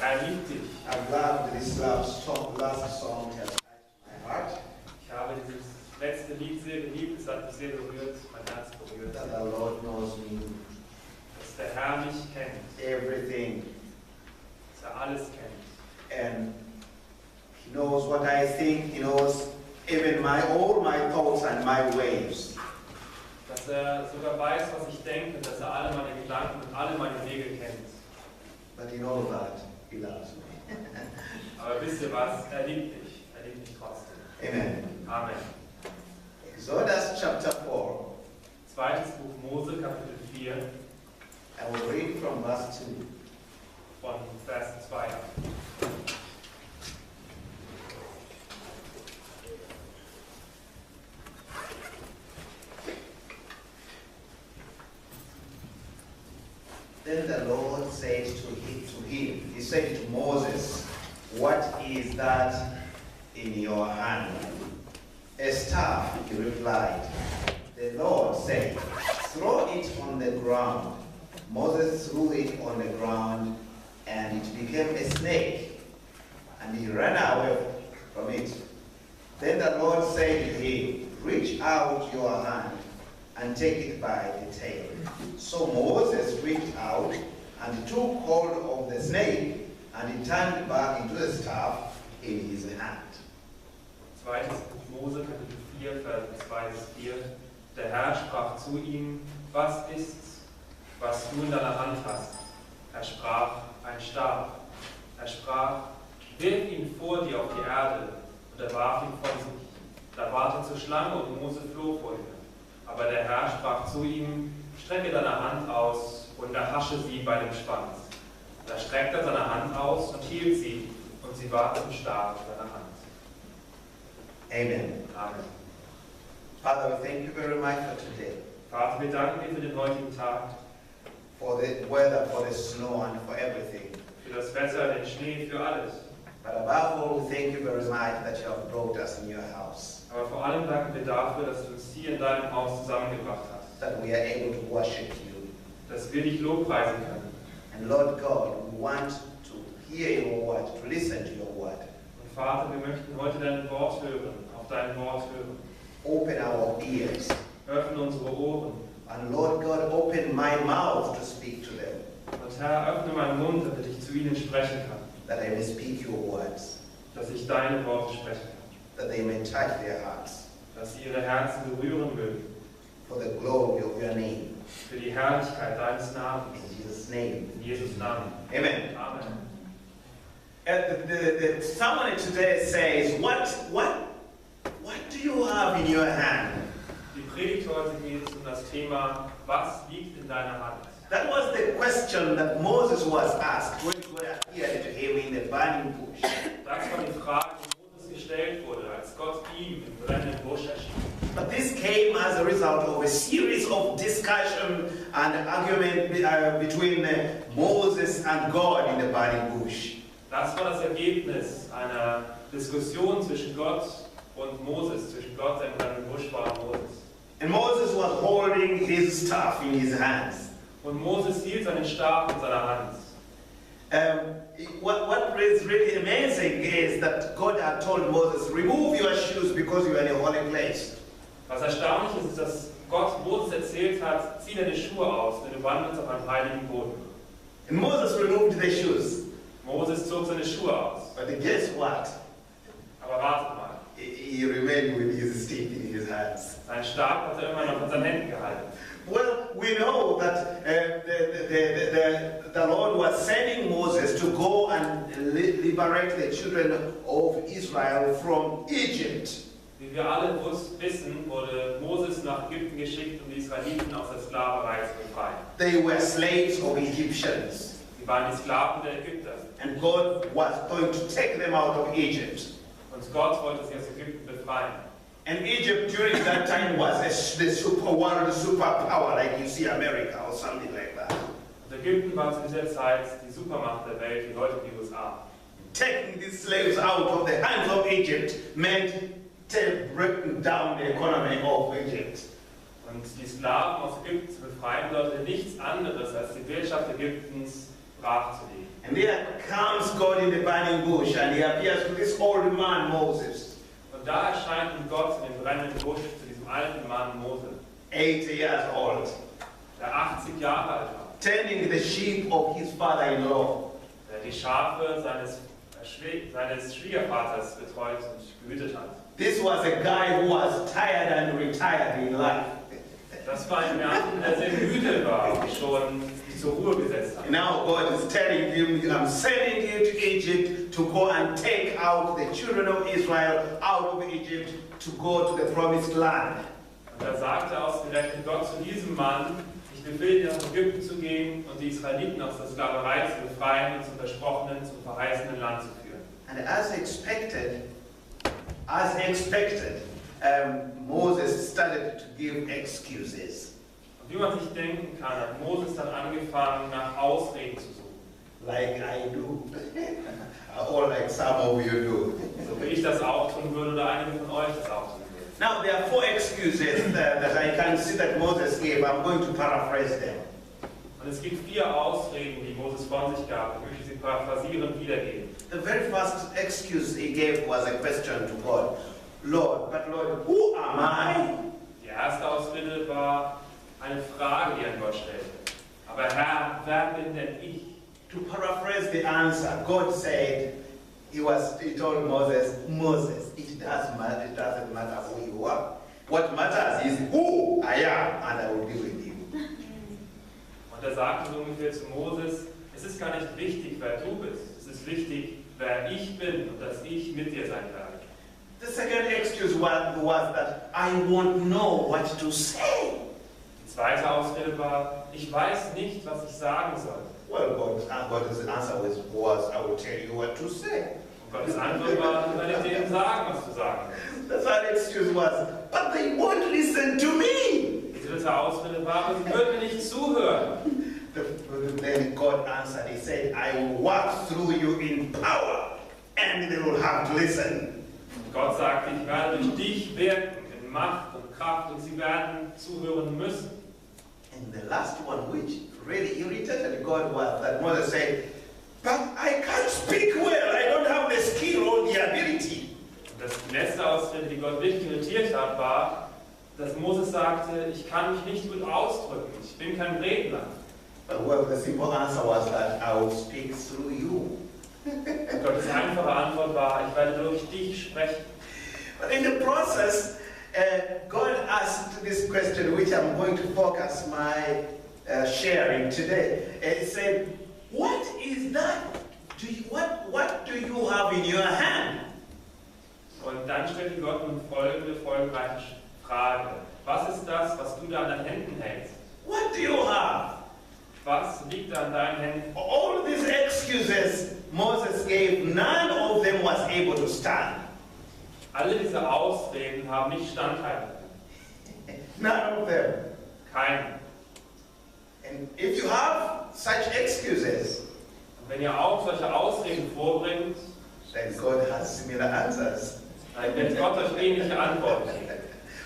Herr liebt dich. I'm glad this last song has touched my heart. Ich habe dieses letzte Lied sehr geliebt, es hat mich sehr berührt, mein Herz berührt. That the Lord knows me, Dass der Herr mich kennt, everything, dass er alles kennt. and He knows what I think. He knows even all my thoughts and my ways. Dass er sogar weiß, was ich denke, dass er alle meine Gedanken und alle meine Wege kennt. But in all that, He loves me. Aber wisst ihr was? Er liebt mich trotzdem. Amen. Amen. Exodus chapter 4. Zweites Buch Mose, Kapitel 4, I will read from verse 2. von Vers 2. Then the Lord said to him, He said to Moses, "What is that in your hand?" "A staff," he replied. The Lord said, "Throw it on the ground." Moses threw it on the ground, and it became a snake, and he ran away from it. Then the Lord said to him, "Reach out your hand and take it by the tail." So Moses reached out and took hold of the snake, and he turned back into the staff in his hand. Zweites Buch Mose, Kapitel 4, Vers 2 bis 4. Der Herr sprach zu ihm, was ist's, was du in deiner Hand hast? Er sprach, ein Stab. Er sprach, wirf ihn vor dir auf die Erde. Und er warf ihn von sich. Da ward er zur Schlange und Mose floh vor ihr. Aber der Herr sprach zu ihm, strecke deine Hand aus und erhasche sie bei dem Schwanz. Da streckte er seine Hand aus und hielt sie, und sie war zum Stab in seiner Hand. Amen. Amen. Father, we thank you very much for today, Vater, wir danken dir für den heutigen Tag, for the weather, for the snow, and for everything. für das Wetter, den Schnee, für alles. But above all, we thank you very much that you have brought us in your house, Aber vor allem danken wir dafür, dass du uns hier in deinem Haus zusammengebracht hast, that we are able to worship you. dass wir dich lobpreisen können. And Lord God, we want to hear your word, to listen to your word. Und Vater, wir möchten heute dein Wort hören, auf dein Wort hören. Open our ears. Öffne unsere Ohren. And Lord God, open my mouth to speak to them, Und Herr, öffne meinen Mund, damit ich zu ihnen sprechen kann, that I may speak your words, dass ich deine Worte sprechen kann, that they may touch their hearts, dass sie ihre Herzen berühren mögen, for the glory of your name. für die Herrlichkeit deines Namens. In Jesus' name. In Jesus' Namen. Amen. Amen. The someone today says, what do you have in your hand? Die Predigt heute geht um das Thema, was liegt in deiner Hand? That was the question that Moses was asked when God appeared to him in the burning bush. Das war die Frage, die Moses gestellt wurde, als Gott ihm im brennenden Busch erschien. But this came as a result of a series of discussion and argument between Moses and God in the burning bush. Das war das Ergebnis einer Diskussion zwischen Gott und Moses, zwischen Gott, der im brennenden Busch war, und Moses. And Moses was holding his staff in his hands. Und Moses hielt seinen Stab in seiner Hand. What is really amazing is that God had told Moses, remove your shoes because you are in a holy place. Was erstaunlich ist, ist, dass Gott Moses erzählt hat, zieh deine Schuhe aus, denn du wandelst auf einem heiligen Boden. And Moses removed the shoes. Moses zog seine Schuhe aus. But guess what? Aber wartet mal, He remained with his stick in his hands. sein Stab hat er immer noch in seinen Händen gehalten. Well, we know that the Lord was sending Moses to go and liberate the children of Israel from Egypt. Wie wir alle wissen, wurde Moses nach Ägypten geschickt, um die Israeliten aus der Sklaverei zu befreien. They were slaves of Egyptians. Sie waren die Sklaven der Ägypter. And God was going to take them out of Egypt. Und Gott wollte sie aus Ägypten befreien. And Egypt during that time was the superpower, like you see America or something like that. Und Ägypten war zu dieser Zeit die Supermacht der Welt, wie heute die USA. Taking these slaves out of the hands of Egypt meant breaking down the economy of Egypt. Und die Sklaven aus Ägypten zu befreien bedeutet nichts anderes, als die Wirtschaft Ägyptens brach zu legen. And there comes God in the burning bush, and he appears to this old man, Moses, Und da erscheint ihm Gott in dem brennenden Busch zu diesem alten Mann Mose, 80 years old, der 80 Jahre alt war, tending the sheep of his father-in-law. der die Schafe seines Schwiegervaters betreut und gehütet hat. This was a guy who was tired and retired in life. Das war ein Mann, der sehr müde war und schon sich zur Ruhe gesetzt hat. Now God is telling him, I'm sending you to Egypt to go and take out the children of Israel out of Egypt to go to the promised land. Und da sagte ausgerechnet Gott zu diesem Mann, ich befehle dir, nach Ägypten zu gehen und die Israeliten aus der Sklaverei zu befreien und zum versprochenen, zum verheißenen Land zu führen. And as expected, Moses started to give excuses. Und wie man sich denken kann, hat Moses dann angefangen, nach Ausreden zu suchen. Like I do, or like some of you do. So wie ich das auch tun würde oder einige von euch das auch tun würden. Now there are 4 excuses that I can see that Moses gave. I'm going to paraphrase them. Und es gibt 4 Ausreden, die Moses von sich gab. Ich möchte sie paraphrasieren wiedergeben. The very first excuse he gave was a question to God. Lord, but Lord, who am I? Die erste Ausrede war eine Frage, die er an Gott stellte. Aber Herr, wer bin denn ich? To paraphrase the answer, God said, he told Moses, Moses, it doesn't matter who you are. What matters is who I am, and I will be with you. Und er sagte so ungefähr zu Moses, es ist gar nicht wichtig, wer du bist. Es ist wichtig, wer ich bin und dass ich mit dir sein werde. The second excuse was that I won't know what to say. Die zweite Ausrede war, ich weiß nicht, was ich sagen soll. Well, God's answer was, I will tell you what to say. Und Gottes Antwort war, ich werde dir sagen, was du sagen willst. The third excuse was, but they won't listen to me. Die dritte Ausrede war, aber sie würden mir nicht zuhören. Then God answered, he said, I will walk through you in power, and they will have to listen. Und Gott sagte, ich werde durch dich wirken in Macht und Kraft und sie werden zuhören müssen. And the last one, which really irritated God, was that Moses said, but I can't speak well, I don't have the skill or the ability. Und das letzte Ausrede, die Gott wirklich irritiert hat, war, dass Moses sagte, ich kann mich nicht gut ausdrücken, ich bin kein Redner. Well, the simple answer was that I will speak through you. Und Gottes einfache Antwort war, ich werde durch dich sprechen. But in the process, God asked this question, which I'm going to focus my sharing today. He said, what is that? What do you have in your hand? Und dann stellte Gott nun folgende folgenreiche Frage. Was ist das, was du da an deinen Händen hältst? What do you have? Was liegt da an deinen Händen? All these excuses Moses gave, none of them was able to stand. Alle diese Ausreden haben nicht standhalten können. None of them. Kein. And if you have such excuses, Und wenn ihr auch solche Ausreden vorbringt, then God has similar answers. dann wird Gott euch ähnliche Antworten geben.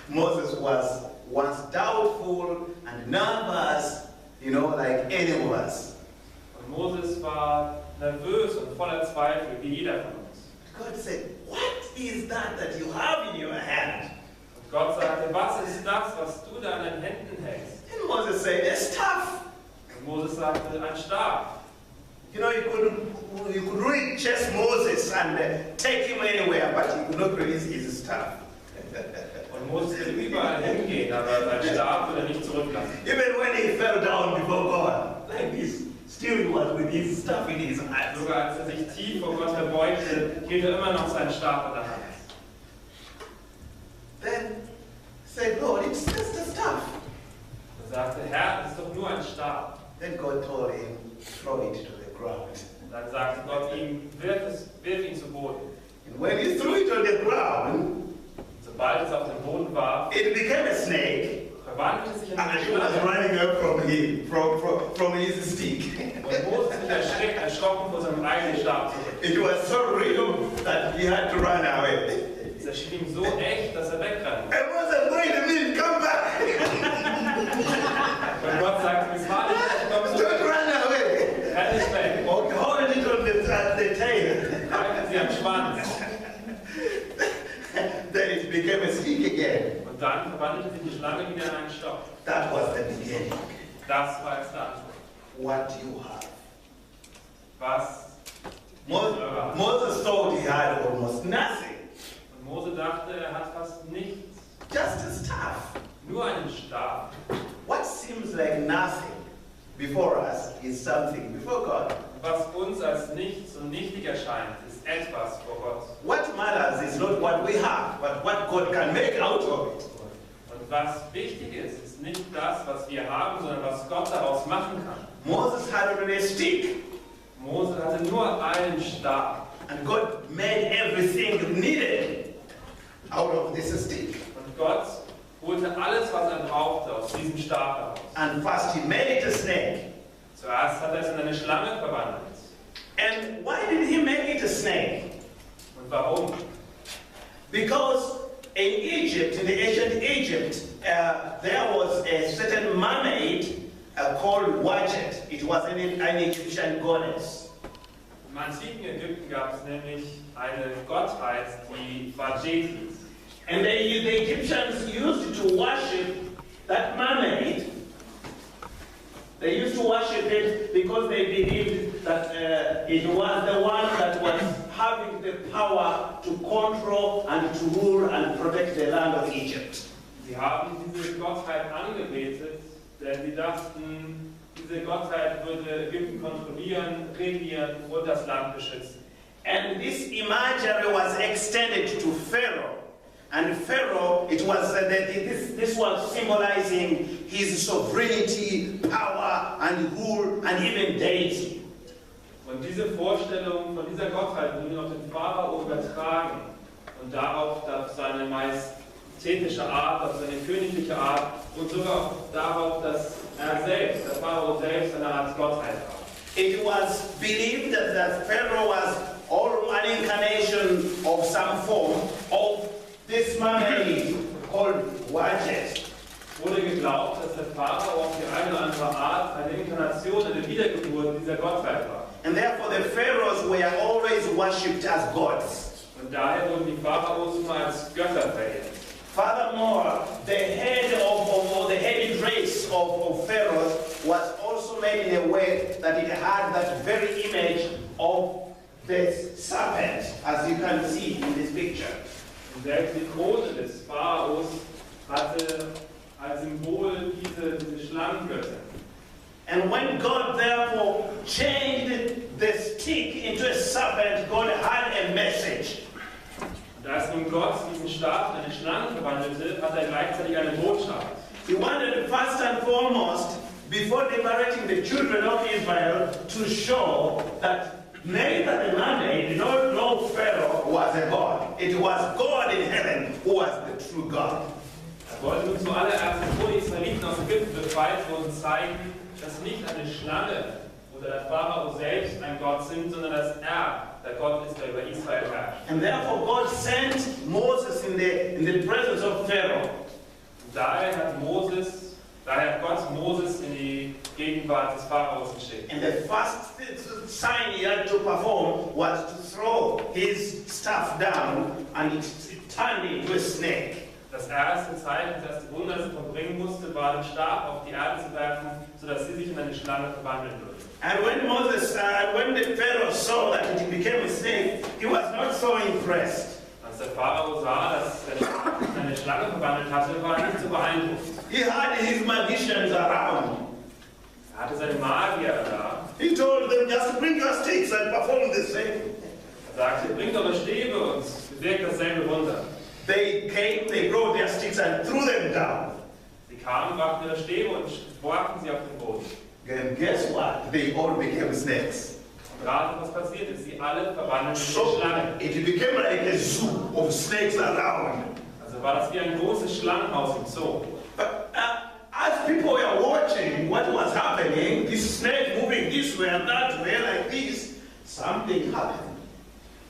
Moses was once doubtful and nervous, like any of us. Und Moses war nervös und voller Zweifel, wie jeder von uns. God said, what is that you have in your hand? Und Gott sagte, was ist das, was du da an deinen Händen hältst? And Moses said, a staff. Und Moses sagte, ein Stab. You could really chase Moses and take him anywhere, but you could not release his staff. Und Moses will überall hingehen, aber sein Stab will er nicht zurücklassen. Even when he fell down before God, like this, still he was with his staff in his hand. Sogar als er sich tief vor Gott verbeugte, hielt er immer noch seinen Stab in der Hand. Then said, Lord, it's just a staff. Er sagte, Herr, das ist doch nur ein Stab. Then God told him, throw it to the ground. Dann sagte Gott ihm, wirf ihn zu Boden. And when he threw it on the ground, Sobald es auf dem Boden war, it became a snake. verwandelte sich in And eine he was Schlange. running up from him, from his stick. Und Moses mit erschrocken vor seinem eigenen Stab zurück. It was so real that he had to run away. Es erschien ihm so echt, dass er wegrennt. And Moses, wait a minute, come back. Und Gott sagte, es war nicht, komm Don't zurück, run away. renn nicht weg. again. Und dann verwandelte sich die Schlange wieder in einen Stock. That was the beginning. Das war jetzt der Anfang. What do you have? Was? Moses thought he had almost nothing. Und Mose dachte, er hat fast nichts. Just a staff. Nur einen Stab. What seems like nothing before us is something before God. Was uns als nichts und nichtig erscheint, ist etwas vor Gott. What matters is not what we have, but what God can make out of it. Und was wichtig ist, ist nicht das, was wir haben, sondern was Gott daraus machen kann. Moses had only a stick, Mose hatte nur einen Stab. and God made everything needed out of this stick. Und Gott holte alles, was er brauchte, aus diesem Stab heraus. And first he made it a snake. Zuerst hat er es in eine Schlange verwandelt. And why did he make it a snake? Und warum? Because in Egypt, in the ancient Egypt, there was a certain mermaid called Wadjet. It was an Egyptian goddess. Im antiken Ägypten gab es nämlich eine Gottheit, die Wadjet hieß. And the Egyptians used to worship that mermaid. They used to worship it because they believed that it was the one that was having the power to control and to rule and protect the land of Egypt. Sie haben diese Gottheit angebetet, denn sie dachten, diese Gottheit würde Ägypten kontrollieren, regieren und das Land beschützen. And this imagery was extended to Pharaoh. And Pharaoh, it was this was symbolizing his sovereignty, power, and rule, and even deity. Und diese Vorstellung von dieser Gottheit wurde auf den Pharao übertragen und darauf auf seine majestätische Art, auf seine königliche Art und sogar auch darauf, dass er selbst, der Pharao selbst, eine Art Gottheit war. It was believed that Pharaoh was all an incarnation of some form of this mermaid called Wadjet. Wurde geglaubt, dass der Pharao auf die eine oder andere Art eine Inkarnation, eine Wiedergeburt dieser Gottheit war. And therefore the pharaohs were always worshipped as gods. Und daher wurden die Pharaos immer als Götter verehrt. Furthermore, the head or the headed race of pharaohs was also made in a way that it had that very image of the serpent, as you can see in this picture. Und selbst die Krone des Pharaos hatte als Symbol diese Schlangengöttin. And when God therefore changed the stick into a serpent, God had a message. Und als nun Gott diesen Stab in eine Schlange verwandelte, hat er gleichzeitig eine Botschaft. He wanted first and foremost, before liberating the children of Israel, to show that neither the mermaid nor no Pharaoh was a god. It was God in heaven who was the true God. Er wollte nun zuallererst, bevor die Israeliten aus Ägypten befreit wurden, zeigen, dass nicht eine Schlange oder der Pharao selbst ein Gott sind, sondern dass er der Gott ist, der über Israel herrscht. And therefore God sent Moses in the presence of Pharaoh. Und daher hat Gott Moses in die Gegenwart des Pharaos geschickt. And the first sign he had to perform was to throw his staff down, and it turned into a snake. Das erste Zeichen, das erste Wunder, das er vollbringen musste, war den Stab auf die Erde zu werfen, sodass sie sich in eine Schlange verwandeln würde. And when the Pharaoh saw that it became a snake, he was not so impressed. Als der Pharao sah, dass der Stab sich in eine Schlange verwandelt hatte, war er nicht so beeindruckt. He had his magicians around. Er hatte seine Magier da. He told them, just bring your sticks and perform the same. Er sagte, bringt eure Stäbe und bewirkt dasselbe Wunder. They came, they brought their sticks and threw them down. Sie kamen, brachten ihre Stäbe und warfen sie auf den Boden. And guess what? They all became snakes. Und rate, was passiert ist. Sie alle verwandelten sich in So Schlangen. it became like a zoo of snakes around. Also war das wie ein großes Schlangenhaus im Zoo. But as people were watching what was happening, this snake moving this way and that way like this, something happened.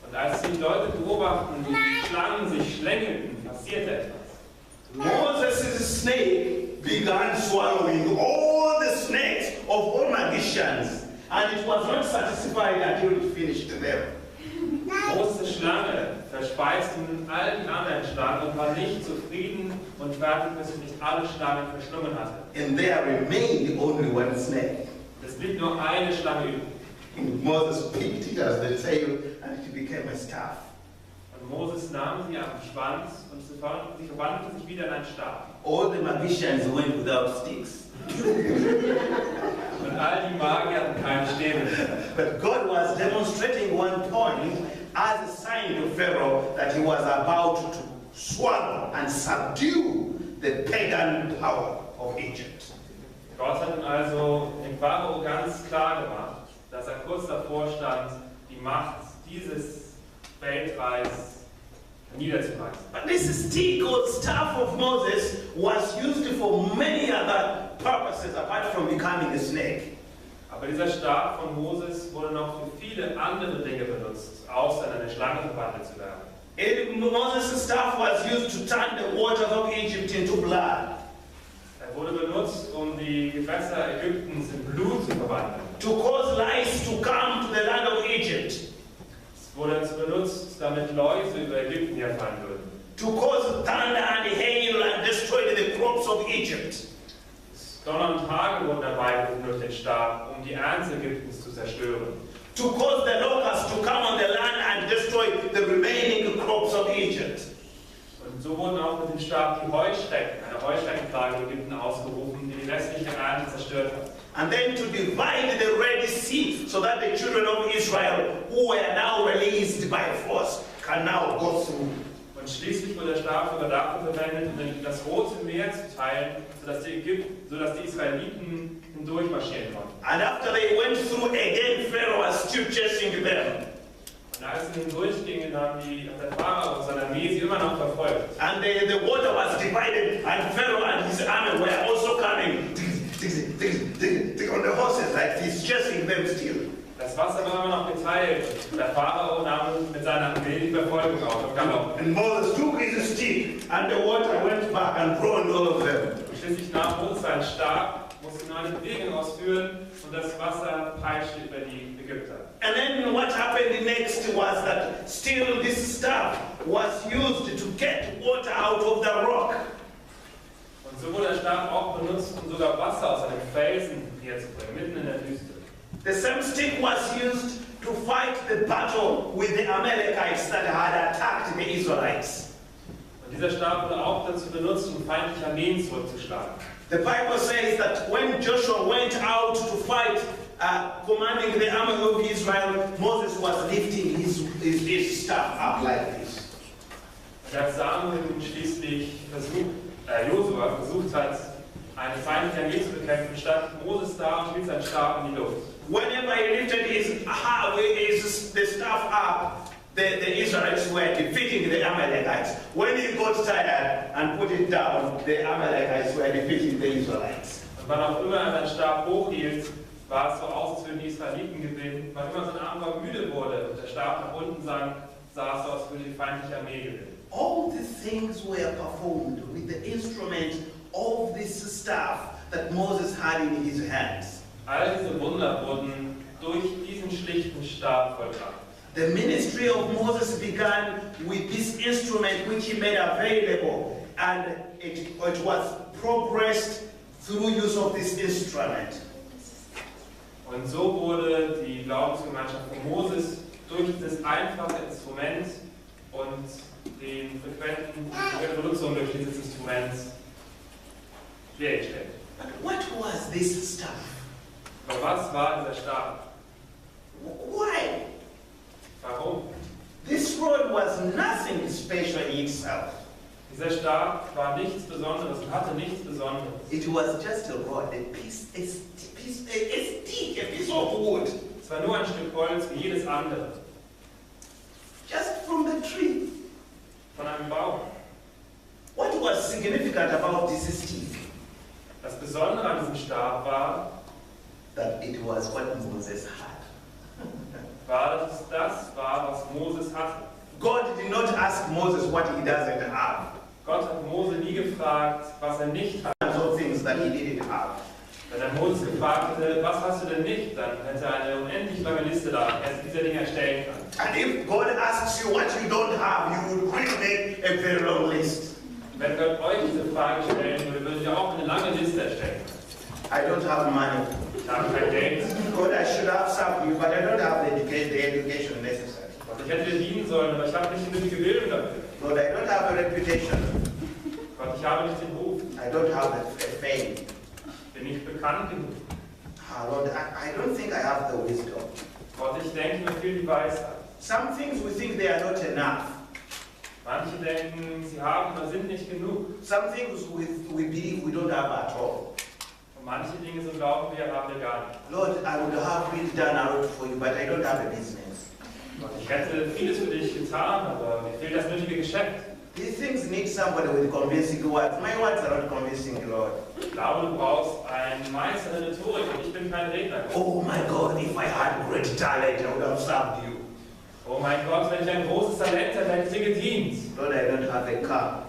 Und als die Leute beobachten, wie die Schlangen sich schlängelten, passierte etwas. Moses' snake began swallowing all the snakes of all magicians, and it was not satisfied until it finished them. Moses' Schlange verspeiste nun all die anderen Schlangen und war nicht zufrieden und fertig, bis sie nicht alle Schlangen verschlungen hatte. And there remained only one snake. Es blieb nur eine Schlange übrig. And Moses picked it as the tail, and it became a staff. Und Moses nahm sie am Schwanz und sie verwandelte sich wieder in einen Stab. All the magicians went without sticks. Und all die Magier hatten keine Stäbe. But God was demonstrating one point as a sign to Pharaoh that he was about to swallow and subdue the pagan power of Egypt. Gott hat ihm also dem Pharao ganz klar gemacht, dass er kurz davor stand, die Macht dieses Weltreichs niederzureißen. But this stick or staff of Moses was used for many other purposes apart from becoming a snake. Aber dieser Stab von Moses wurde noch für viele andere Dinge benutzt, außer in eine Schlange verwandelt zu werden. Moses' staff was used to turn the waters of Egypt into blood. Er wurde benutzt, um die Gewässer Ägyptens in Blut zu verwandeln. To cause lice to come to the land of Egypt. Es wurde benutzt, damit Läuse über Ägypten herfallen würden. To cause thunder and hail and destroy the crops of Egypt. Donner und Hagel wurden herbeigerufen durch den Stab, um die Ernte Ägyptens zu zerstören. To cause the locusts to come on the land and destroy the remaining crops of Egypt. Und so wurden auch mit dem Stab die Heuschrecken, eine Heuschreckenplage in Ägypten ausgerufen, die die restliche Ernte zerstört hat. And then to divide the Red Sea so that the children of Israel, who were now released by force, can now go through. Und schließlich wurde der Stab sogar dafür verwendet, um das Rote Meer zu teilen, sodass die Israeliten hindurchmarschieren konnten. And after they went through again, Pharaoh was still chasing them. Und als sie hindurchgingen, hat der Pharao und seine Armee sie immer noch verfolgt. And the water was divided, and Pharaoh and his army were also coming on the horses like this, chasing them still. Das Wasser war immer noch geteilt. Der Pharao nahm mit seiner Armee die Verfolgung auf und Galopp. And Moses took his stick, and the water went back and drowned all of them. Und schließlich nahm Mose seinen Stab, musste nur eine Bewegung ausführen und das Wasser peitschte über die Ägypter. And then what happened next was that still this staff was used to get water out of the rock. Und so wurde der Stab auch benutzt, um sogar Wasser aus einem Felsen herzubringen, mitten in der Wüste. The same stick was used to fight the battle with the Amalekites that had attacked the Israelites. Und dieser Stab wurde auch dazu benutzt, um feindliche Armeen zurückzuschlagen. The Bible says that when Joshua went out to fight, commanding the army of Israel, Moses was lifting his staff up like this. Und als Samuel schließlich Josua versucht hat, eine feindliche Armee zu bekämpfen, stand Moses da und hielt seinen Stab in die Luft. Whenever he lifted the staff up, the Israelites were defeating the Amalekites. When he got tired and put it down, the Amalekites were defeating the Israelites. Und wann auch immer er seinen Stab hochhielt, war es so aus, als würden die Israeliten gewinnen. Wann immer sein Arm aber müde wurde und der Stab nach unten sank, sah es so aus, als würde die feindliche Armee gewinnen. All the things were performed with the instrument of this staff that Moses had in his hands. All diese Wunder wurden durch diesen schlichten Stab vollbracht. The ministry of Moses began with this instrument which he made available, and it was progressed through use of this instrument. Und so wurde die Glaubensgemeinschaft von Moses durch dieses einfache Instrument und die frequente Benutzung durch dieses Instrument schwergestellt. But what was this staff? Aber was war dieser Stab? Why? Warum? This rod was nothing special in itself. Dieser Stab war nichts Besonderes und hatte nichts Besonderes. It was just a rod, a stick, a piece of wood. Es war nur ein Stück Holz wie jedes andere. Just from the tree. Von einem Baum. What was significant about this stick? Das Besondere an diesem Stab war, That it was what Moses had. dass es das war, was Moses hatte. God did not ask Moses what he doesn't have. Gott hat Mose nie gefragt, was er nicht hat. Of things that he didn't have. Wenn er Moses gefragt hätte, was hast du denn nicht, dann hätte er eine unendlich lange Liste da, er diese Dinge erstellen kann. And if God asks you what you don't have, you would really make a very long list. Wenn Gott euch diese Frage stellen würde, würdet ihr auch eine lange Liste erstellen. I don't have money. Ich habe kein Geld. God, I should have served you, but I don't have the education necessary. Gott, ich hätte dir dienen sollen, aber ich habe nicht die nötige Bildung dafür. Lord, I don't have a reputation. Gott, ich habe nicht den Ruf. I don't have a fame. Bin nicht bekannt genug. Lord, I don't think I have the wisdom. Gott, ich denke, mir fehlt die Weisheit. Some things we think they are not enough. Manche denken, sie haben oder sind nicht genug. Some things we believe we don't have at all. Und manche Dinge, so glauben wir, haben wir gar nicht. Lord, I would have really done a lot for you, but I don't have a business. Gott, ich hätte vieles für dich getan, aber mir fehlt das nötige Geschäft. These things need somebody with convincing words. My words are not convincing, Lord. Ich glaube, du brauchst einen Meister der Rhetorik und ich bin kein Redner. Oh my God, if I had great talent, I would have served you. Oh mein Gott, wenn ich ein großes Talent hätte, hätte ich dir gedient. Lord, I don't have a car.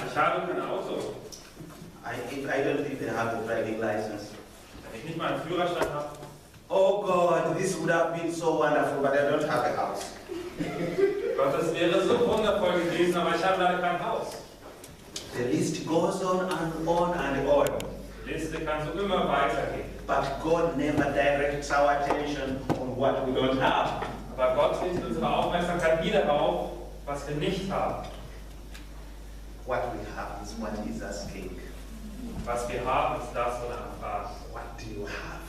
Ich habe kein Auto. I don't even have a driving license. Wenn ich nicht mal einen Führerschein habe. Oh God, this would have been so wonderful, but I don't have a house. Gott, das wäre so wundervoll gewesen, aber ich habe leider kein Haus. The list goes on and on and on. Die Liste kann so immer weitergehen. But God never directs our attention on what we don't have. Aber Gott richtet unsere Aufmerksamkeit nie darauf, was wir nicht haben. What we have is what is asking. Was wir haben, ist das, wonach er fragt. What do you have?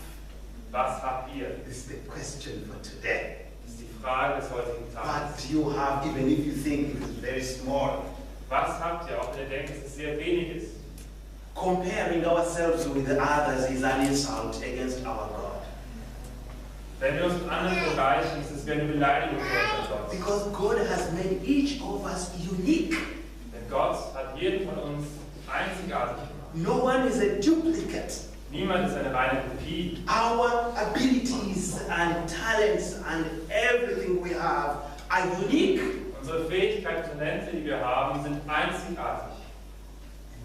Was habt ihr? This is the question for today. Das ist die Frage des heutigen What Tages. do you have, even if you think it is very small? Was habt ihr, auch wenn ihr denkt, dass es sehr wenig ist? Comparing ourselves with others is an insult against our God. Wenn wir uns mit anderen vergleichen, ist es wie eine Beleidigung für unseren Gott. Because God has made each of us unique. Denn Gott hat jeden von uns einzigartig gemacht. No one is a duplicate. Niemand ist eine reine Kopie. Our abilities and talents and everything we have are unique. Unsere Fähigkeiten und Talente, die wir haben, sind einzigartig.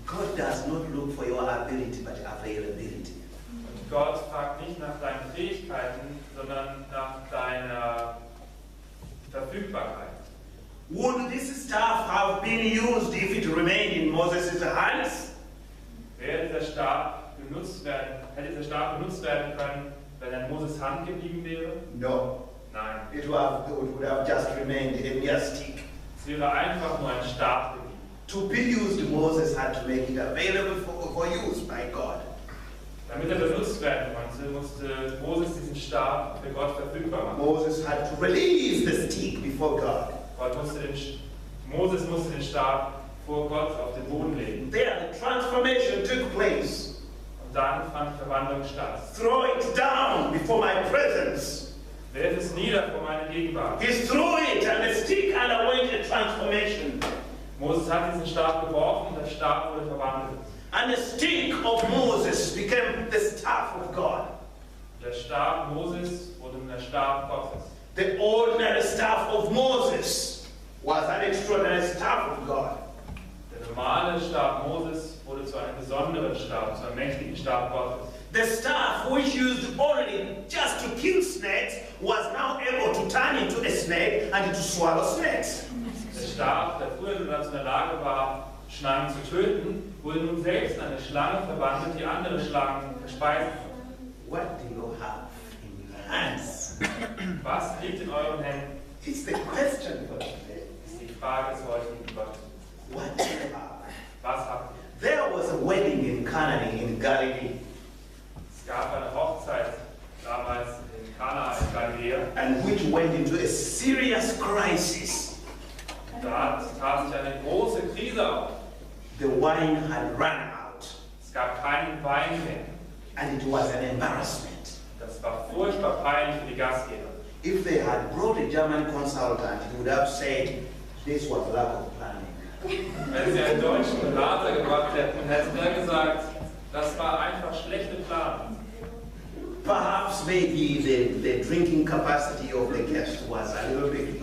God does not look for your ability but availability. Und Gott fragt nicht nach deinen Fähigkeiten, sondern nach deiner Verfügbarkeit. Would this staff have been used if it remained in Moses' hands? Wäre dieser Stab benutzt werden, hätte dieser Stab benutzt werden können, wenn er in Moses Hand geblieben wäre? No. Nein. It would have just remained a mere stick. Es wäre einfach nur ein Stab geblieben. To be used, Moses had to make it available for use by God. Damit er benutzt werden konnte, musste Moses diesen Stab für Gott verfügbar machen. Moses had to release the stick before God. Moses musste den Stab vor Gott auf den Boden legen. There the transformation took place. Und dann fand die Verwandlung statt. Throw it down before my presence. Werf es nieder vor meine Gegenwart. He threw it and the stick underwent a transformation. Moses hat diesen Stab geworfen und der Stab wurde verwandelt. And the stick of Moses became the staff of God. Der Stab Moses wurde der Stab Gottes. The ordinary staff of Moses was an extraordinary staff of God. Der normale Stab Moses wurde zu einem besonderen Stab, zu einem mächtigen Stab Gottes. The staff which used only just to kill snakes was now able to turn into a snake and to swallow snakes. Der Stab, der früher nur dazu in der Lage war, Schlangen zu töten, wurde nun selbst in eine Schlange verwandelt, die andere Schlangen verspeisen konnte. What do you have in your hands? Was liegt in euren Händen? It's the question for today. Ist die Frage des heutigen Gottes. What do you have? Was habt ihr? There was a wedding in Canaan in Galilee, Es gab eine Hochzeit damals in Kana in Galiläa. and which went into a serious crisis. Da tat sich eine große Krise auf. The wine had run out, Es gab keinen Wein mehr. and it was an embarrassment. Das war furchtbar peinlich für die Gastgeber. If they had brought a German consultant, he would have said, this was lack of planning. Wenn sie einen deutschen Berater gebracht hätten, hätte er gesagt, das war einfach schlechte Planung. Perhaps maybe the drinking capacity of the guest was a little bit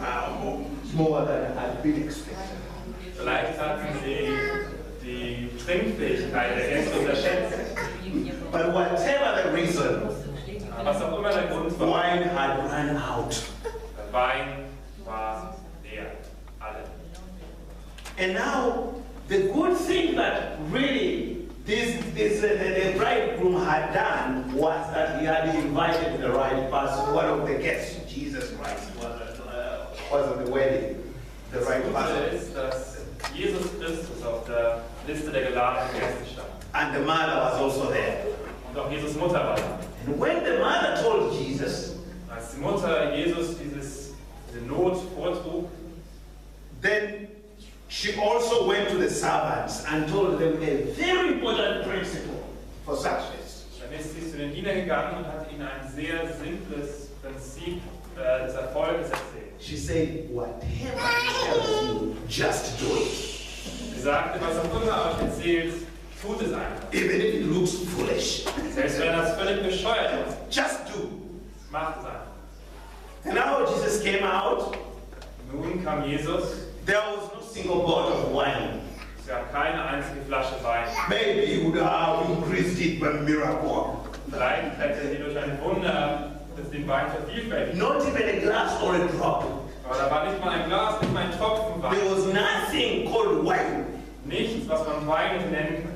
more than had been expected. Vielleicht hatten sie die Trinkfähigkeit der Gäste unterschätzt. But whatever the reason, Was auch immer der Grund war, wine had run out. der Wein war leer. Alle. And now, the good thing that really the bridegroom had done was that he had invited the right person, one of the guests, Jesus Christ, was at the wedding. The Das right Gute person. ist, dass Jesus Christus auf der Liste der geladenen Gäste stand. And the mother was also there. Und auch Jesus Mutter war da. And when the mother told Jesus, Als die Mutter Jesus diese Not vortrug, then she also went to the servants and told them a very important principle for success. dann ist sie zu den Dienern gegangen und hat ihnen ein sehr simples Prinzip des Erfolges erzählt. She said, whatever he tells you, just do it. Sie sagte, was auch immer euch erzählt, tut es einfach. Even if it looks foolish, Selbst wenn das völlig bescheuert ist, just do. macht es einfach. And now Jesus came out. Nun kam Jesus, There was no single bottle of wine. es gab keine einzige Flasche Wein. Maybe he would have increased it by miracle. Vielleicht hätte sie durch ein Wunder den Wein vervielfältigt. Not even a glass or a drop. Aber da war nicht mal ein Glas, nicht mal ein Tropfen There Wein. was nothing called wine. Nichts, was man Wein nennen kann.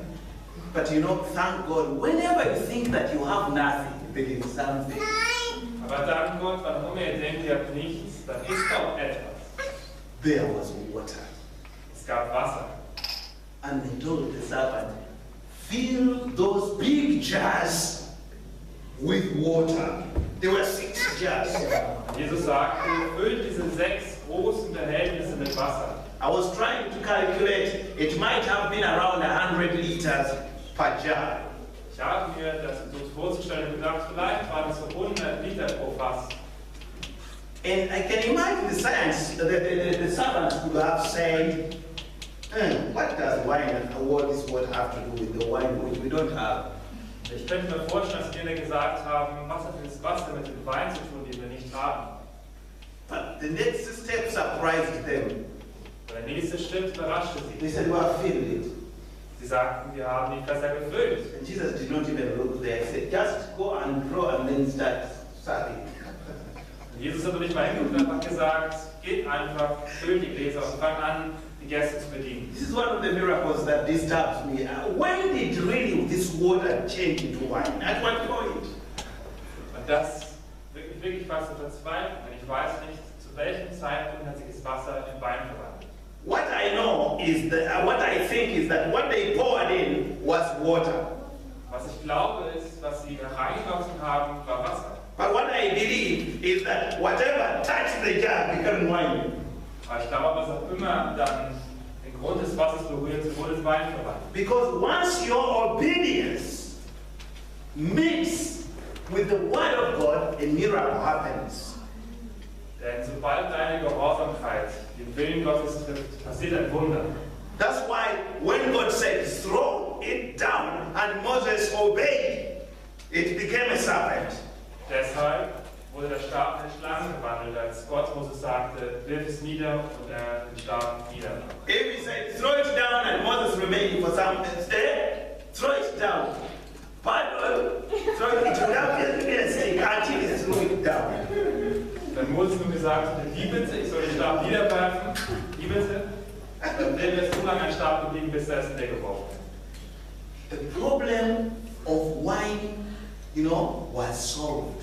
But you know, thank God, whenever you think that you have nothing, there is something. Aber dank Gott, wann immer ihr denkt, ihr habt nichts, dann ist auch etwas. There was water. Es gab Wasser. And they told the servant, fill those big jars with water. There were 6 jars. Jesus sagte, füllt diese 6 großen Behältnisse mit Wasser. I was trying to calculate, it might have been around 100 liters per jar. Ich habe mir das so vorzustellen gedacht, vielleicht waren es so 100 Liter pro Fass. And I can imagine the servants could have said, what does wine and what does water have to do with the wine which we don't have? Ich könnte mir vorstellen, dass die gesagt haben, was hat das Wasser mit dem Wein zu tun, den wir nicht haben? But the next step surprised them. Der nächste Schritt überraschte They sie. said, well, fill it. Sie sagten, wir haben die Fässer gefüllt. And Jesus did not even look there. He said, just go and draw and then start serving. Und Jesus hat aber nicht mal hingeguckt und hat gesagt, geht einfach, füllt die Gläser und fangt an, die Gäste zu bedienen. This is one of the miracles that disturbs me. When did really this water change into wine? At what point? Und das wirklich, wirklich fast zu verzweifeln, denn ich weiß nicht, zu welchem Zeitpunkt hat sich das Wasser in Wein verwandelt. What I know is that, what I think is that what they poured in was water. Was ich glaube ist, was sie hereingelassen haben, war Wasser. But what I believe is that whatever touched the jar became wine. Aber ich glaube, was auch immer dann den Grund des Wassers berührt, wurde es Wein verwandelt. Because once your obedience meets with the word of God, a miracle happens. Denn sobald deine Gehorsamkeit den Willen Gottes trifft, passiert ein Wunder. That's why when God said, throw it down, and Moses obeyed, it became a serpent. Deshalb wurde der Stab in Schlange gewandelt, als Gott Moses sagte, wirf es nieder und er den Stab nieder. If he said, throw it down, and Moses remained for some stay, throw it down. But throw it down, until he threw it down. Wenn Moses nun gesagt hatte, wie bitte, ich soll den Stab niederwerfen, wie bitte, dann wäre es so lange ein Stab geblieben, bis er es niedergeworfen hat. The problem of wine, was solved.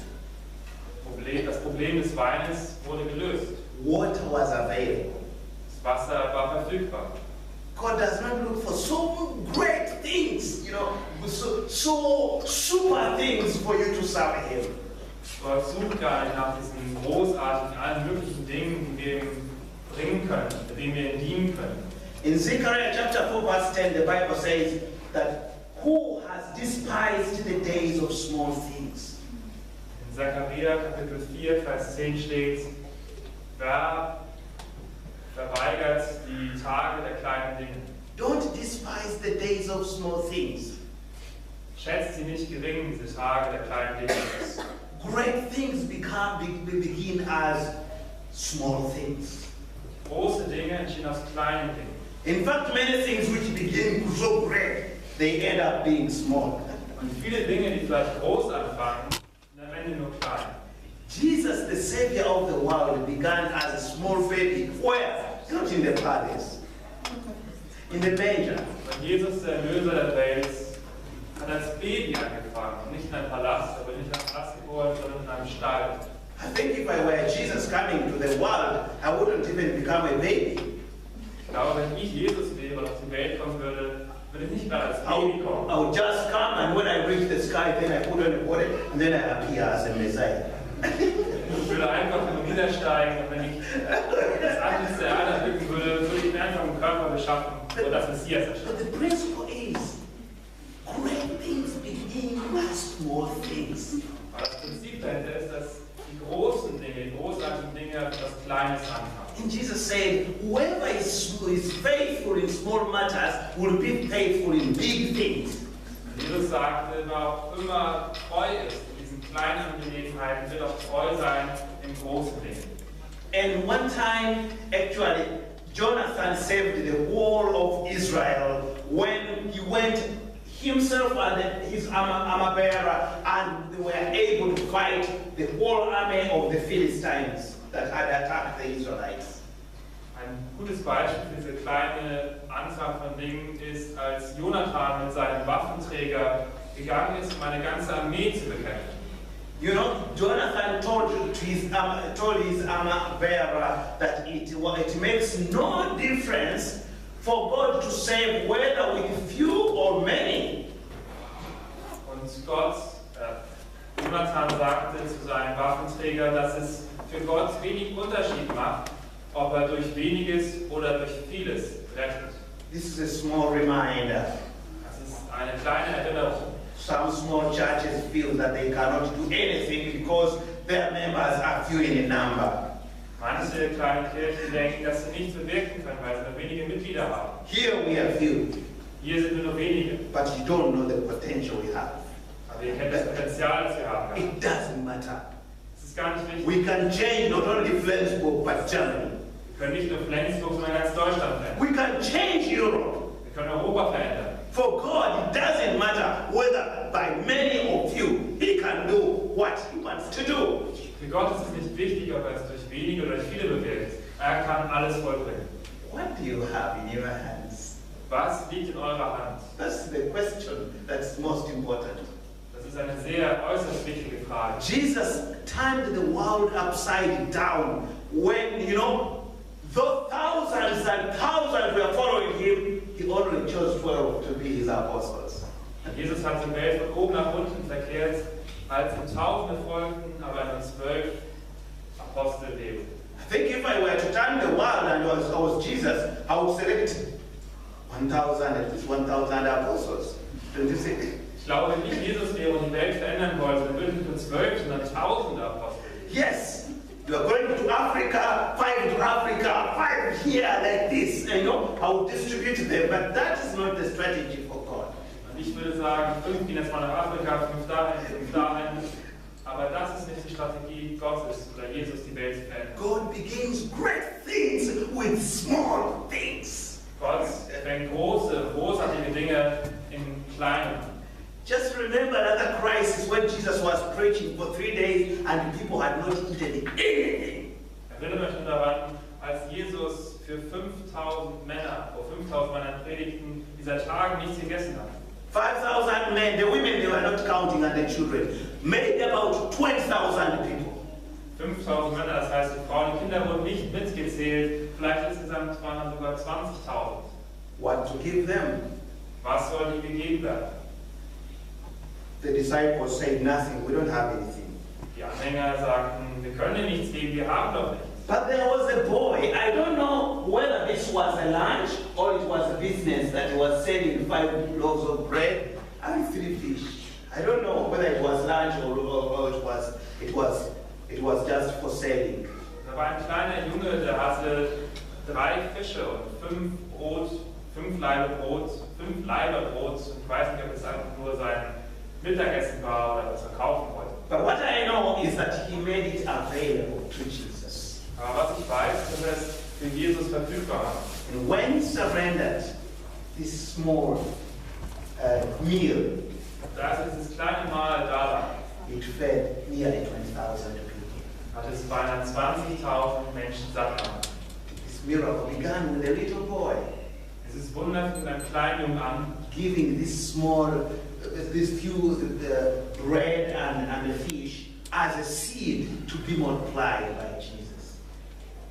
Das Problem des Weines wurde gelöst. Water was available. Das Wasser war verfügbar. God does not look for so great things, so super things for you to serve Him. Gott sucht gar nicht nach diesen großartigen, allen möglichen Dingen, die wir ihm bringen können, mit denen wir ihm dienen können. In Zechariah chapter 4 verse 10, the Bible says that who has despised the days of small things? In Zechariah Kapitel 4, Vers 10 steht, wer verweigert die Tage der kleinen Dinge. Don't despise the days of small things. Schätzt sie nicht gering, diese Tage der kleinen Dinge. Great things begin as small things. Große Dinge entstehen aus kleinen Dingen. In fact, many things which begin so great, they end up being small. Und viele Dinge, die vielleicht groß anfangen, sind am Ende nur klein. Jesus, the Savior of the world, began as a small baby. Where? Not in the palace. In the manger. Und Jesus, der Erlöser der Welt, hat als Baby angefangen. Nicht in einem Palast, aber nicht in einem Palast geboren, sondern in einem Stall. I think if I were Jesus coming to the world, I wouldn't even become a baby. Ich glaube, wenn ich Jesus wäre und auf die Welt kommen würde, würde ich nicht mehr als Baby kommen. I would just come, and when I reach the sky, then I put on a body, and then I appear as a Messiah. Ich würde einfach nur niedersteigen und wenn ich das Antlitz der Erde erblicken würde, würde ich mir einfach einen Körper beschaffen, wo das Messias But erscheint. the principle is, great things begin with small things. Aber das Prinzip dahinter ist, dass die großen Dinge, die großartigen Dinge etwas Kleines anfangen. And Jesus said, whoever is faithful in small matters will be faithful in big things. Jesus sagte, wer auch immer treu ist in diesen kleinen Angelegenheiten, wird auch treu sein in großen Dingen. And one time, actually, Jonathan saved the whole of Israel when he went himself and his armor bearer, and they were able to fight the whole army of the Philistines that had attacked the Israelites. Ein gutes Beispiel für diese kleine Anzahl von Dingen ist, als Jonathan mit seinem Waffenträger gegangen ist, um eine ganze Armee zu bekämpfen. You know, Jonathan told his armor bearer that it makes no difference for God to save whether with few or many. Und Jonathan sagte zu seinem Waffenträger, dass es für Gott wenig Unterschied macht, ob er durch weniges oder durch vieles rettet. This is a small reminder. Das ist eine kleine Erinnerung. Some small churches feel that they cannot do anything because their members are few in number. Manche kleine Kirchen denken, dass sie nichts bewirken können, weil sie nur wenige Mitglieder haben. Here we are few, Hier sind nur noch wenige. but you don't know the potential we have. Aber ihr kennt das Potenzial, das wir haben. It doesn't matter. Das ist gar nicht wichtig. We can change not only Flensburg but Germany. Wir können nicht nur Flensburg, sondern ganz Deutschland verändern. We can change Europe. Wir können Europa verändern. For God, it doesn't matter whether by many or few, He can do what He wants to do. Für Gott ist es nicht wichtig, ob er es durch wenige oder durch viele bewirkt. Er kann alles vollbringen. What do you have in your hands? Was liegt in eurer Hand? That's the question that's most important. Das ist eine sehr äußerst wichtige Frage. Jesus turned the world upside down when, though thousands and thousands were following Him, He only chose 12 to be His apostles. Jesus hat die Welt von oben nach unten verkehrt, als ihm Tausende folgten, aber nur 12 Apostel lebten. I think if I were to turn the world and I was Jesus, I would select 1,000, at least 1,000 apostles. Don't you think? Ich glaube, wenn ich Jesus wäre und die Welt verändern wollte, dann würde ich nicht nur 12, sondern Tausende Apostel leben. Yes, you are going to Africa, 5 to Africa, 5 here like this. I will distribute them, but that is not the strategy for God. Und ich würde sagen, 5 gehen jetzt mal nach Afrika, 5 dahin, 5 dahin. Aber das ist nicht die Strategie Gottes oder Jesus, die Welt zu verändern. God begins great things with small things. Gott fängt großartige Dinge in kleinen. Just remember another crisis when Jesus was preaching for 3 days and people had not eaten anything. Erinnere mich daran, als Jesus für 5.000 Männer, vor 5.000 Männern predigten, die seit Tagen nichts gegessen haben. 5,000 men, the women they were not counting, and the children, made about 20,000 people. 5.000 Männer, das heißt, die Frauen und Kinder wurden nicht mitgezählt, vielleicht insgesamt waren dann sogar 20.000. What to give them? Was soll ihnen gegeben werden? The disciples said nothing, we don't have anything. Die Anhänger sagten, wir können dir nichts geben, wir haben doch nichts. But there was a boy, I don't know whether this was a lunch or it was a business that was selling 5 loaves of bread and 3 fish. I don't know whether it was lunch or it was just for selling. Da war ein kleiner Junge, der hatte 3 Fische und 5 Laibe Brot. Und ich weiß nicht, ob es einfach nur sein Mittagessen war oder was er kaufen wollte. But what I know is that he made it available to Jesus. Aber was ich weiß, ist, dass er es für Jesus verfügbar hat. And when he surrendered this small meal, Und als dieses kleine Mal da lag, it fed nearly 20,000 people. hat es beinahe 20.000 Menschen satt gemacht. This miracle began with a little boy Dieses Wunder fing mit einem kleinen Jungen an, giving this small, this few bread and the fish as a seed to be multiplied by Jesus.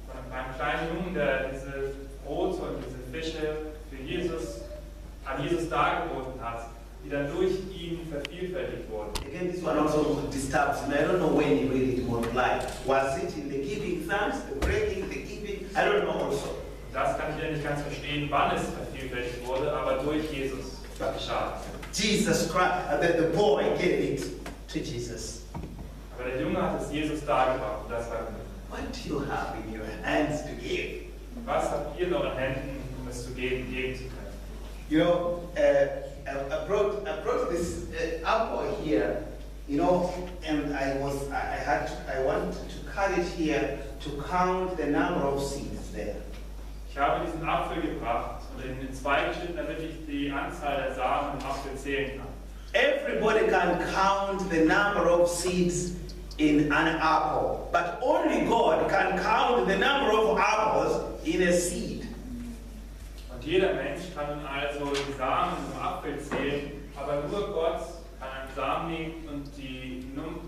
von einem kleinen Jungen, der diese Brote und diese Fische für Jesus, an Jesus dargeboten hat, die dann durch ihn vervielfältigt wurden. Again, this one also disturbs me. I don't know when he really multiplied. Was it in the giving thanks, the breaking, the giving? I don't know also. Das kann ich ja nicht ganz verstehen, wann es vervielfältigt wurde, aber durch Jesus geschah. Jesus Christ, the boy gave it to Jesus. Aber der Junge hat es Jesus dargebracht und das war genug. What do you have in your hands to give? Was habt ihr in euren Händen, um es zu geben zu können? You know, I brought this apple here, you know, and I wanted to cut it here to count the number of seeds there. Ich habe diesen Apfel gebracht und in zwei geschnitten, damit ich die Anzahl der Samen im Apfel zählen kann. Everybody can count the number of seeds in an apple, but only God can count the number of apples in a seed. Und jeder Mensch kann nun also die Samen im Apfel zählen, aber nur Gott kann einen Samen nehmen und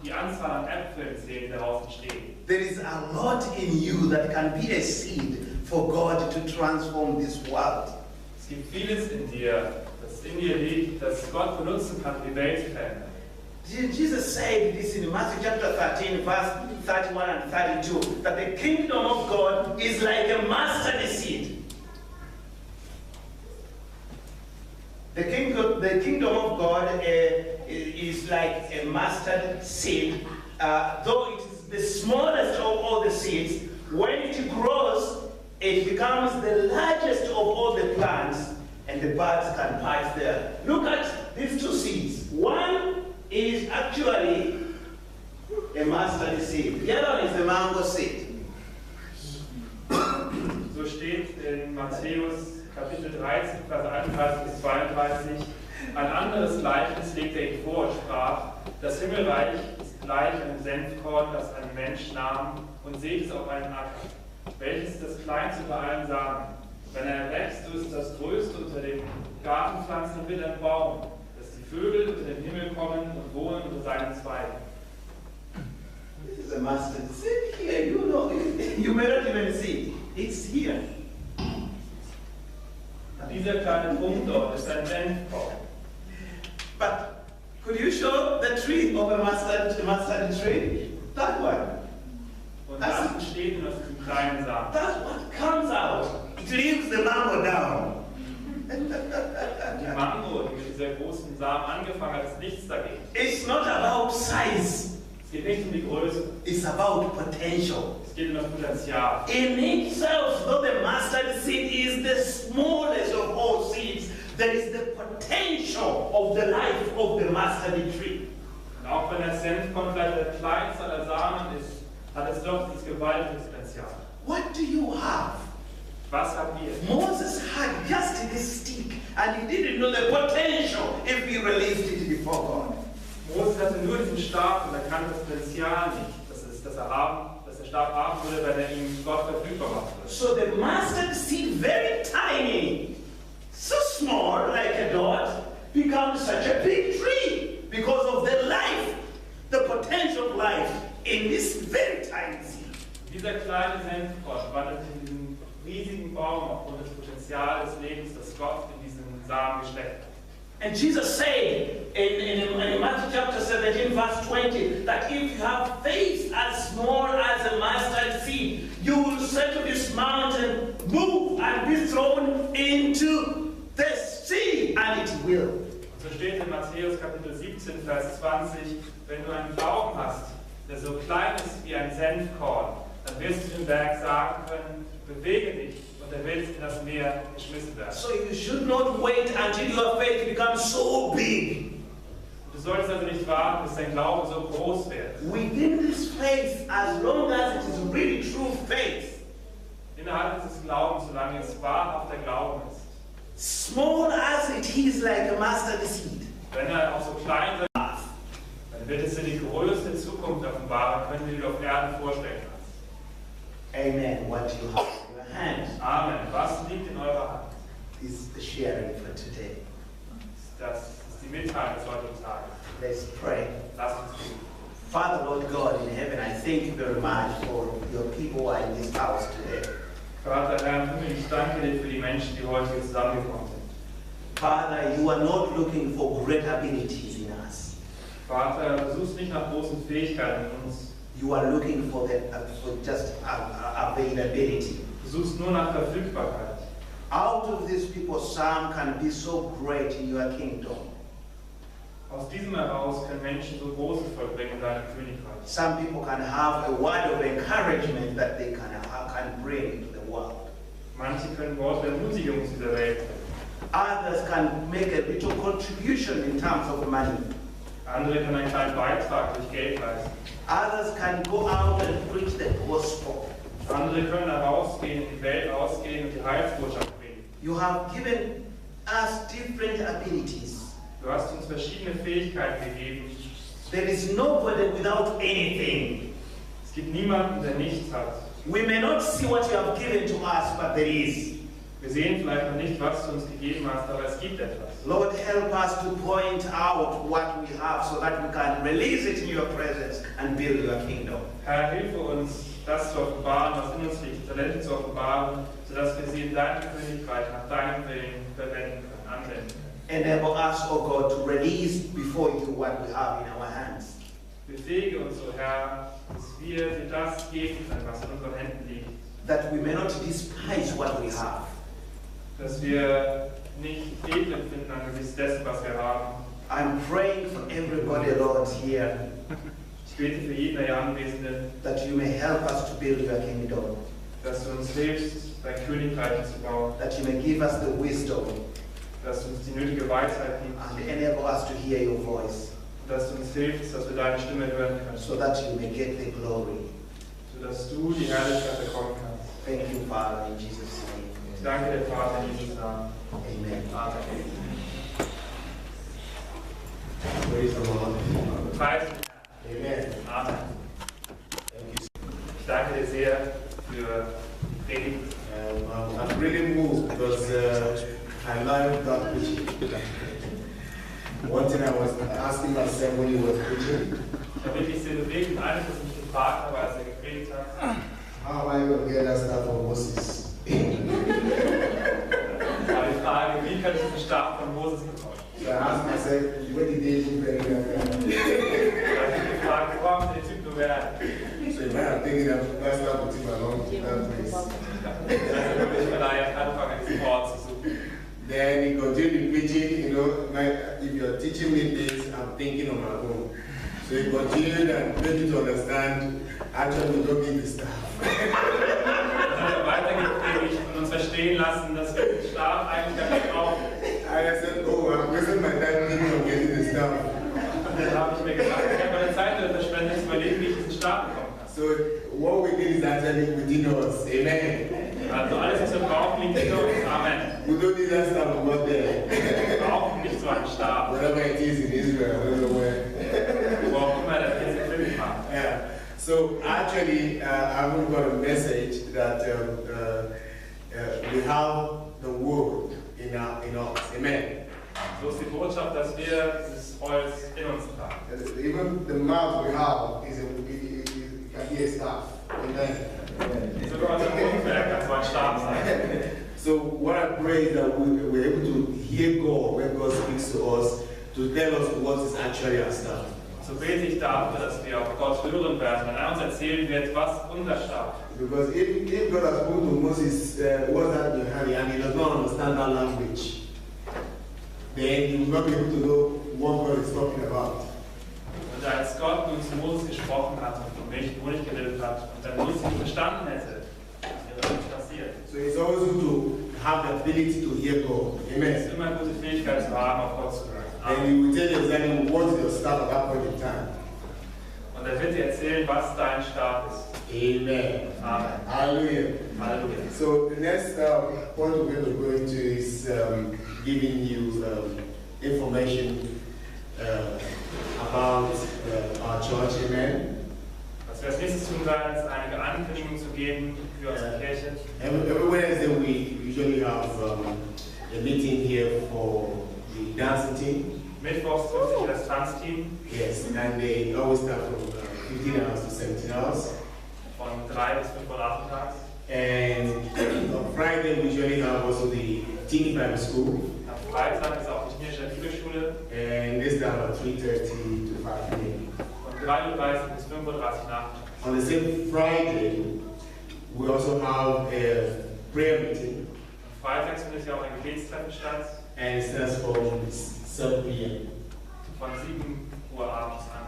die Anzahl an Äpfeln zählen, die daraus entstehen. There is a lot in you that can be a seed for God to transform this world. Es gibt vieles in dir, das in dir liegt, das Gott benutzen kann, um die Welt zu verändern. Jesus said this in Matthew chapter 13, verse 31 and 32, that the kingdom of God is like a mustard seed. The kingdom of God is like a mustard seed, though it is the smallest of all the seeds. When it grows, it becomes the largest of all the plants, and the birds can pass there. Look at these two seeds. One is actually a mustard seed. The other one is the mango seed. So steht in Matthäus Kapitel 13, Vers 31 bis 32. Ein anderes Gleichnis legte er ihm vor und sprach: Das Himmelreich ist gleich einem Senfkorn, das ein Mensch nahm und sät es auf einen Acker, welches das kleinste bei allen Samen. Wenn er wächst, so ist das größte unter den Gartenpflanzen und wird ein Baum, dass die Vögel unter den Himmel kommen und wohnen unter seinen Zweigen. This is a mustard seed here. You know, you may not even see it. It's here. Dieser kleine Punkt dort ist ein Senfkorn. But could you show the tree of a mustard tree? That one. Und das entsteht nur aus diesem kleinen Samen. That's what comes out. It leaves the mango down. Die Mango, die mit dieser großen Samen angefangen hat, ist nichts dagegen. It's not about size. Es geht nicht um die Größe. It's about potential. Es geht um das Potenzial. In itself, though the mustard seed is the smallest of all seeds, there is the potential of the life of the mustard tree. Und auch wenn der Senfkorn vielleicht der kleinste aller Samen ist, hat es doch dieses gewaltige Potenzial. What do you have? Was habt ihr? Moses had just this stick, and he didn't know the potential if he released it before God. Mose hatte nur diesen Stab und er kannte das Potenzial nicht, dass der Stab haben würde, wenn er ihm Gott verfügbar machen würde. So the mustard seed, very tiny, so small like a dot, becomes such a big tree because of the life, the potential of life in this very tiny seed. Dieser kleine Senfkorn wandelt in diesen riesigen Baum aufgrund des Potenzials des Lebens, das Gott in diesen Samen gesteckt hat. And Jesus said in Matthew chapter 17, verse 20, that if you have faith as small as a mustard seed, you will say to this mountain, move and be thrown into the sea, and it will. Und so steht in Matthäus Kapitel 17, Vers 20, wenn du einen Glauben hast, der so klein ist wie ein Senfkorn, dann wirst du dem Berg sagen können, bewege dich, und er wird in das Meer geschmissen werden. So you should not wait until your faith becomes so big. Du solltest also nicht warten, bis dein Glaube so groß wird. Within this faith, as long as it is really true faith, Innerhalb dieses Glaubens, solange es wahrhafter Glauben ist. small as it is like a mustard seed, Wenn er auch so klein sein darf, dann wird es dir die größte Zukunft offenbaren können, die du auf Erden vorstellen kannst. Amen. What you have in your hand Amen. Was liegt in eurer Hand? is the sharing for today. Das ist die Mitteilung des heutigen Tages. Let's pray. Lasst uns beten. Father, Lord God in heaven, I thank you very much for your people who are in this house today. Vater, Herr im Himmel, ich danke dir für die Menschen, die heute hier zusammengekommen sind. Father, you are not looking for great abilities in us. Vater, du suchst nicht nach großen Fähigkeiten in uns. You are looking for just availability. Du suchst nur nach Verfügbarkeit. Out of these people, some can be so great in your kingdom. Aus diesem heraus können Menschen so Großes vollbringen in deinem Königreich. Some people can have a word of encouragement that they can bring to the world. Manche können Worte der Ermutigung zu dieser Welt bringen. Others can make a little contribution in terms of money. Andere können einen kleinen Beitrag durch Geld leisten. Others can go out and preach the gospel. Andere können herausgehen, in die Welt ausgehen und die Heilsbotschaft bringen. You have given us different abilities. Du hast uns verschiedene Fähigkeiten gegeben. There is nobody without anything. Es gibt niemanden, der nichts hat. We may not see what you have given to us, but there is. Wir sehen vielleicht noch nicht, was du uns gegeben hast, aber es gibt etwas. Lord, help us to point out what we have so that we can release it in your presence and build your kingdom. Herr, hilfe uns, das zu offenbaren, was in uns liegt, Talente zu offenbaren, sodass wir sie in deinem Königreich nach deinem Willen verwenden können, anwenden können. Enable us, oh God, to release before you what we have in our hands. Befähige uns, o Herr, dass wir dir das geben können, was in unseren Händen liegt. That we may not despise what we have. Dass wir nicht Ekel finden angesichts dessen, was wir haben. I'm praying for everybody, Lord, here. Ich bete für jeden der hier Anwesenden, That you may help us to build your kingdom. dass du uns hilfst, dein Königreich zu bauen. That you may give us the wisdom Dass du uns die nötige Weisheit gibst. and enable us to hear your voice. Dass du uns hilfst, dass wir deine Stimme hören können. So that you may get the glory. Sodass du die Herrlichkeit bekommen kannst. Thank you, Father, in Jesus' name. Ich danke dir, Vater, in Jesus' Namen. Amen. Amen. Praise the Lord. Preis den Amen. Herrn. Amen. Thank you. Ich danke dir sehr für die Predigt. I'm really moved because I learned that preaching. One thing I was asking myself when he was preaching, Ich habe wirklich sehr bewegt und eines, was mich gefragt habe, als er gepredigt hat, how am I going to get that stuff from Moses? war die Frage, wie kann ich diesen Stab von Moses bekommen? So I asked myself, where did they do that? Da habe ich gefragt, wo haben Sie den Typ nur werden? So you might have taken that stuff with him along to that place. Also wirklich vielleicht anfangen, diesen Ort zu suchen. Then he continued preaching, if you're teaching me this, I'm thinking on my own. So he continued and made me to understand, actually we don't need this stuff. Dann hat er weitergepredigt und uns verstehen lassen, dass wir den Stab eigentlich gar nicht brauchen. And I said, oh, I'm wasting my time thinking of getting this stuff. Und dann habe ich mir gedacht, ich habe meine Zeit verschwendet, zu überlegen, wie ich diesen Stab bekommen kann. So what we need is actually within us. Amen. Also alles, was wir brauchen, liegt in uns. Amen. We don't need that stuff over there. Wir brauchen nicht so einen Stab. Whatever it is in Israel, I don't know where. Wo auch immer das jetzt gefilmt hat. Yeah. So actually, I've got a message that we have the word in us. Amen. So ist die Botschaft, dass wir dieses Holz in uns tragen. Even the mouth we have it can be a staff. Amen. Sogar unser Mundwerk kann so ein Stab sein. So what I pray is that we're able to hear God when God speaks to us to tell us what is actually our staff. So bete ich dafür, dass wir auch Gott hören werden, wenn er uns erzählen wird, was unser Stab ist. Because if God has spoken to Moses, what's that in your hand, and he does not understand that language, then he will not be able to know what God is talking about. Und als Gott nun zu Moses gesprochen hat und von Milch und Honig geredet hat und dann Moses nicht verstanden hätte, wäre das nicht passiert. So it's always good to have the ability to hear God. Es Amen. ist immer eine gute Fähigkeit zu haben, auf Gott zu hören. And Amen. he will tell you exactly what is your staff at that point in time. Und er wird dir erzählen, was dein Stab ist. Amen. Amen. Hallelujah. Halleluja. So the next point we're going to go into is giving you information about our church, amen. Was wir als nächstes tun werden, ist einige Ankündigungen zu geben für unsere Kirche. Every Wednesday we usually have a meeting here for the dancing team. Mittwochs trifft sich das Tanzteam Yes, and they always start from 15 hours to 17 hours. von 3 bis 5 Uhr nachmittags. And on Friday we usually have also the teen primary school. Am Freitag ist auch die Teenager Bibelschule And this time at 3:30 to 5 p.m. von 3:30 bis 5:30 Uhr nachmittags. On the same Friday, we also have a prayer meeting, Am Freitag findet ja auch ein Gebetstreffen statt, and it starts from 7 p.m. von 7 Uhr abends an.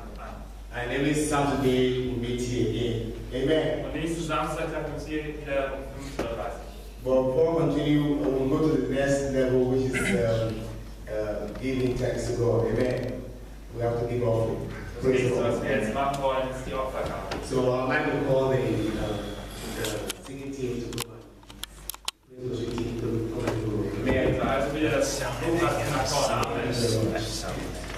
And every Saturday we meet here again. Amen. Und nächsten Samstag treffen wir uns hier wieder um 5:30 Uhr. But before we continue, we'll go to the next level, which is giving thanks to God. Amen. We have to give offering. Das Praise the nächste, was wir Lord. jetzt machen wollen, ist die Opfergabe. So I'd like to call the singing team to come and the worship team to come and do. Amen. Also wieder das Buch nach vorne. Amen. Thank you so much.